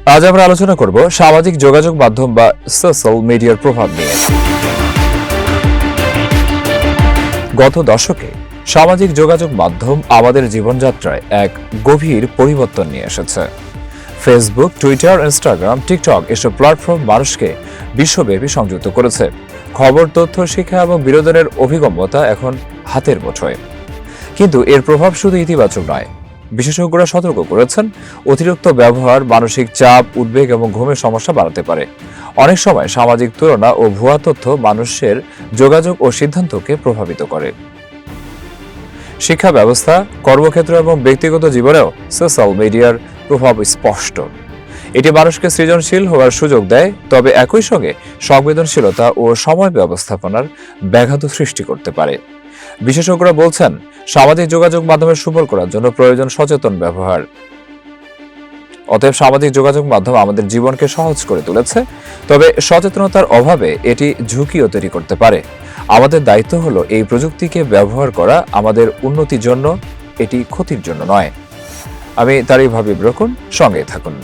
আজ আমরা আলোচনা করব সামাজিক যোগাযোগ মাধ্যম বা সোশ্যাল মিডিয়ার প্রভাব নিয়ে। গত দশকে সামাজিক যোগাযোগ মাধ্যম আমাদের জীবনযাত্রায় এক গভীর পরিবর্তন নিয়ে এসেছে। ফেসবুক, টুইটার, ইনস্টাগ্রাম, টিকটক এসব প্ল্যাটফর্ম মানুষকে বিশ্বব্যাপী সংযুক্ত করেছে। খবর, তথ্য, শিক্ষা এবং বিনোদনের অভিগম্যতা এখন হাতের মুঠোয়। কিন্তু এর প্রভাব শুধু ইতিবাচক নয়। বিশেষজ্ঞরা সতর্ক করেছেন, অতিরিক্ত ব্যবহার মানসিক চাপ, উদ্বেগ এবং ঘুমের সমস্যা বাড়াতে পারে। অনেক সময় সামাজিক তুলনা ও ভুয়া তথ্য মানুষের যোগাযোগ ও সিদ্ধান্তকে প্রভাবিত করে। শিক্ষা ব্যবস্থা, কর্মক্ষেত্র এবং ব্যক্তিগত জীবনেও সোশ্যাল মিডিয়ার প্রভাব স্পষ্ট। এটি মানুষকে সৃজনশীল হওয়ার সুযোগ দেয়, তবে একই সঙ্গে সংবেদনশীলতা ও সময় ব্যবস্থাপনার ব্যাঘাত সৃষ্টি করতে পারে। বিশেষজ্ঞরা বলছেন, সামাজিক যোগাযোগ মাধ্যমের সুফল করার জন্য প্রয়োজন সচেতন ব্যবহার। অতএব সামাজিক যোগাযোগ মাধ্যম আমাদের জীবনকে সহজ করে তুলেছে, তবে সচেতনতার অভাবে এটি ঝুঁকিও তৈরি করতে পারে। আমাদের দায়িত্ব হলো এই প্রযুক্তিকে ব্যবহার করা আমাদের উন্নতির জন্য, এটি ক্ষতির জন্য নয়। আমি তারই ভাবি ব্রকুন, সঙ্গে থাকুন।